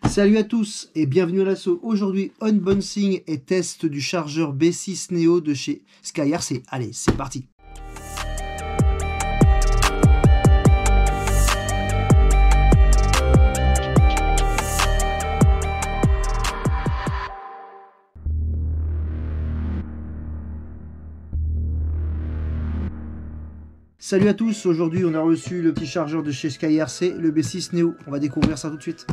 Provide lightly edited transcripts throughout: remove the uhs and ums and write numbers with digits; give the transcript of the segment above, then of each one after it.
Salut à tous et bienvenue à l'assaut. Aujourd'hui, unboxing et test du chargeur B6 Neo de chez SkyRC. Allez, c'est parti. Salut à tous, aujourd'hui on a reçu le petit chargeur de chez SkyRC, le B6 Neo. On va découvrir ça tout de suite.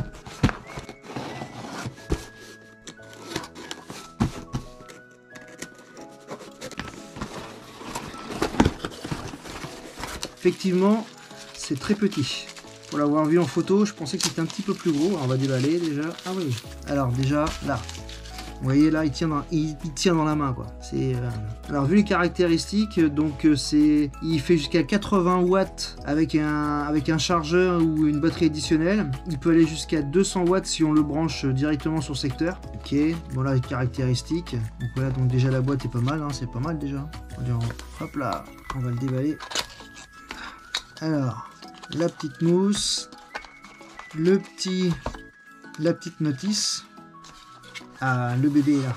Effectivement, c'est très petit. Pour l'avoir vu en photo, je pensais que c'était un petit peu plus gros. Alors, on va déballer déjà. Ah oui. Alors déjà, là. Vous voyez là, il tient dans la main quoi. Alors vu les caractéristiques, donc il fait jusqu'à 80 watts avec un chargeur ou une batterie additionnelle. Il peut aller jusqu'à 200 watts si on le branche directement sur secteur. Ok, voilà les caractéristiques. Donc voilà, donc déjà la boîte est pas mal, hein, c'est pas mal déjà. Hop là, on va le déballer. Alors, la petite mousse, la petite notice. Ah, le bébé est là.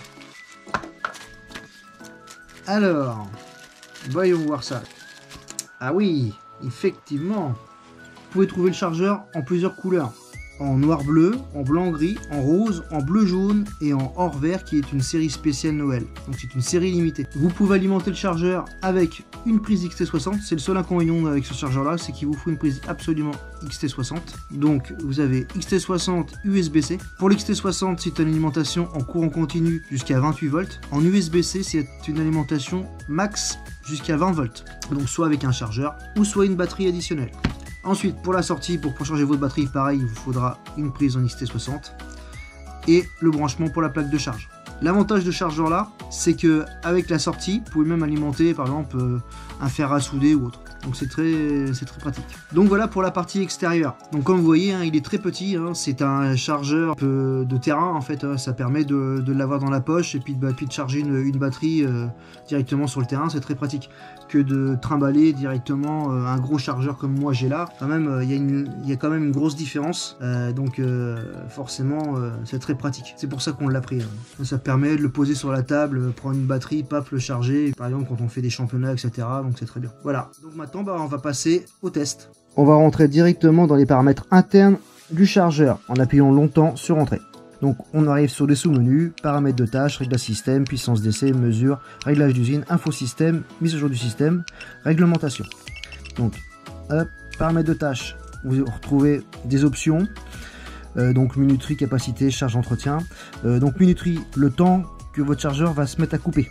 Alors, voyons voir ça. Ah oui, effectivement. Vous pouvez trouver le chargeur en plusieurs couleurs. En noir-bleu, en blanc-gris, en rose, en bleu-jaune et en or-vert qui est une série spéciale Noël. Donc c'est une série limitée. Vous pouvez alimenter le chargeur avec une prise XT60. C'est le seul inconvénient avec ce chargeur-là, c'est qu'il vous faut une prise absolument XT60. Donc vous avez XT60 USB-C. Pour l'XT60, c'est une alimentation en courant continu jusqu'à 28 volts. En USB-C, c'est une alimentation max jusqu'à 20 volts. Donc soit avec un chargeur ou soit une batterie additionnelle. Ensuite, pour la sortie, pour charger votre batterie, pareil, il vous faudra une prise en XT60 et le branchement pour la plaque de charge. L'avantage de ce chargeur là, c'est que avec la sortie, vous pouvez même alimenter par exemple un fer à souder ou autre. Donc c'est très pratique. Donc voilà pour la partie extérieure. Donc comme vous voyez, hein, il est très petit. Hein, c'est un chargeur de terrain en fait. Hein, ça permet de l'avoir dans la poche et puis de charger une batterie directement sur le terrain. C'est très pratique que de trimballer directement un gros chargeur comme moi j'ai là. Quand même, il y a quand même une grosse différence. Donc forcément, c'est très pratique. C'est pour ça qu'on l'a pris. Hein. Ça permet de le poser sur la table, prendre une batterie, paf, le charger. Par exemple, quand on fait des championnats, etc. Donc c'est très bien. Voilà. Donc maintenant, on va passer au test. On va rentrer directement dans les paramètres internes du chargeur en appuyant longtemps sur Entrée. Donc on arrive sur les sous-menus, paramètres de tâches, réglage système, puissance d'essai, mesure, réglage d'usine, info système, mise à jour du système, réglementation. Donc hop, paramètres de tâches, vous retrouvez des options. Donc minuterie, capacité, charge, entretien. Donc minuterie, le temps que votre chargeur va se mettre à couper.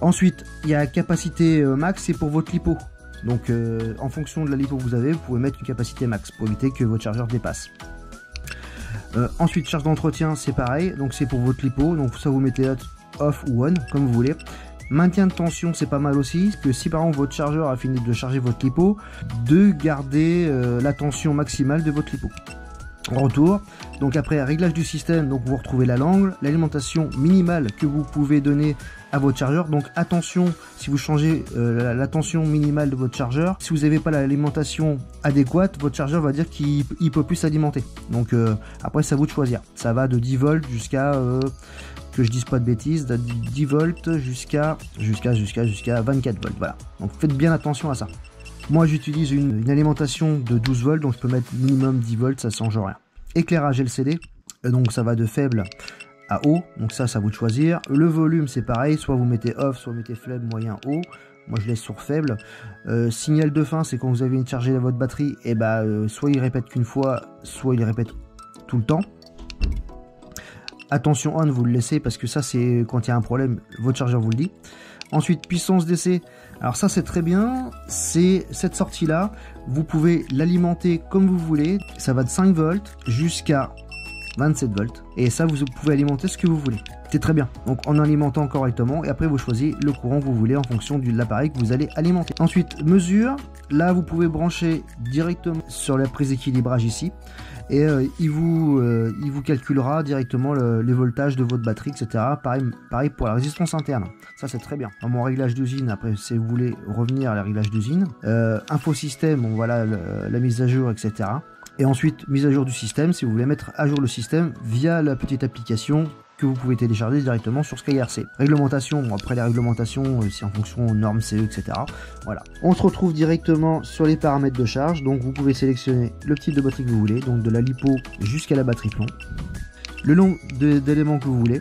Ensuite, il y a capacité max, c'est pour votre lipo. Donc en fonction de la lipo que vous avez, vous pouvez mettre une capacité max pour éviter que votre chargeur dépasse. Ensuite, charge d'entretien, c'est pareil, donc c'est pour votre lipo, donc ça vous mettez off ou on, comme vous voulez. Maintien de tension, c'est pas mal aussi, parce que si par exemple votre chargeur a fini de charger votre lipo, de garder la tension maximale de votre lipo. Retour, donc après réglage du système, donc vous retrouvez la langue, l'alimentation minimale que vous pouvez donner à votre chargeur. Donc attention, si vous changez la tension minimale de votre chargeur, si vous n'avez pas l'alimentation adéquate, votre chargeur va dire qu'il ne peut plus s'alimenter. Donc après c'est à vous de choisir. Ça va de 10 volts jusqu'à que je dise pas de bêtises, de 10 volts jusqu'à 24 volts. Voilà. Donc faites bien attention à ça. Moi j'utilise une alimentation de 12 volts, donc je peux mettre minimum 10 volts, ça change rien. Éclairage LCD, donc ça va de faible à haut, donc ça c'est à vous de choisir. Le volume c'est pareil, soit vous mettez off, soit vous mettez faible, moyen, haut. Moi je laisse sur faible. Signal de fin, c'est quand vous avez chargé votre batterie, et soit il répète qu'une fois, soit il répète tout le temps. Attention on, vous le laissez parce que ça c'est quand il y a un problème, votre chargeur vous le dit. Ensuite puissance d'essai, alors ça c'est très bien, c'est cette sortie là, vous pouvez l'alimenter comme vous voulez, ça va de 5 volts jusqu'à 27 volts, et ça vous pouvez alimenter ce que vous voulez, c'est très bien. Donc en alimentant correctement, et après vous choisissez le courant que vous voulez en fonction de l'appareil que vous allez alimenter. Ensuite mesure, là vous pouvez brancher directement sur la prise d'équilibrage ici, et il vous calculera directement les voltages de votre batterie, etc. Pareil pour la résistance interne, ça c'est très bien. Dans mon réglage d'usine, après si vous voulez revenir à la réglage d'usine, info système, bon, voilà la mise à jour, etc. Et ensuite, mise à jour du système, si vous voulez mettre à jour le système via la petite application que vous pouvez télécharger directement sur SkyRC. Réglementation, bon après les réglementations, c'est en fonction aux normes CE, etc. Voilà. On se retrouve directement sur les paramètres de charge, donc vous pouvez sélectionner le type de batterie que vous voulez, donc de la LiPo jusqu'à la batterie plomb, le nombre d'éléments que vous voulez,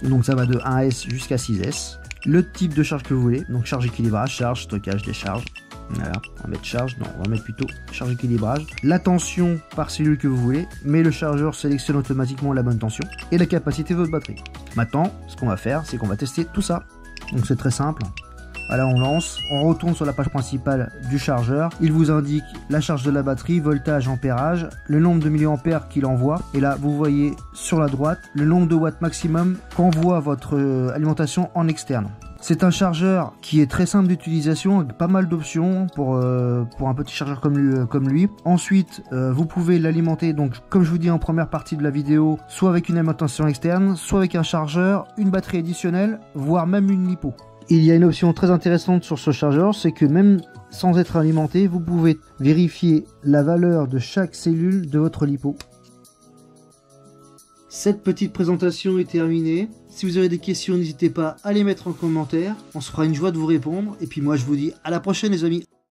donc ça va de 1S jusqu'à 6S, le type de charge que vous voulez, donc charge équilibrage, charge, stockage, décharge. Voilà, on va mettre charge, non, on va mettre plutôt charge équilibrage. La tension par cellule que vous voulez, mais le chargeur sélectionne automatiquement la bonne tension et la capacité de votre batterie. Maintenant, ce qu'on va faire, c'est qu'on va tester tout ça. Donc c'est très simple. Voilà, on lance, on retourne sur la page principale du chargeur. Il vous indique la charge de la batterie, voltage, ampérage, le nombre de milliampères qu'il envoie. Et là, vous voyez sur la droite le nombre de watts maximum qu'envoie votre alimentation en externe. C'est un chargeur qui est très simple d'utilisation, avec pas mal d'options pour un petit chargeur comme lui. Ensuite, vous pouvez l'alimenter, donc comme je vous dis en première partie de la vidéo, soit avec une alimentation externe, soit avec un chargeur, une batterie additionnelle, voire même une LiPo. Il y a une option très intéressante sur ce chargeur, c'est que même sans être alimenté, vous pouvez vérifier la valeur de chaque cellule de votre LiPo. Cette petite présentation est terminée. Si vous avez des questions, n'hésitez pas à les mettre en commentaire. On se fera une joie de vous répondre. Et puis moi, je vous dis à la prochaine les amis.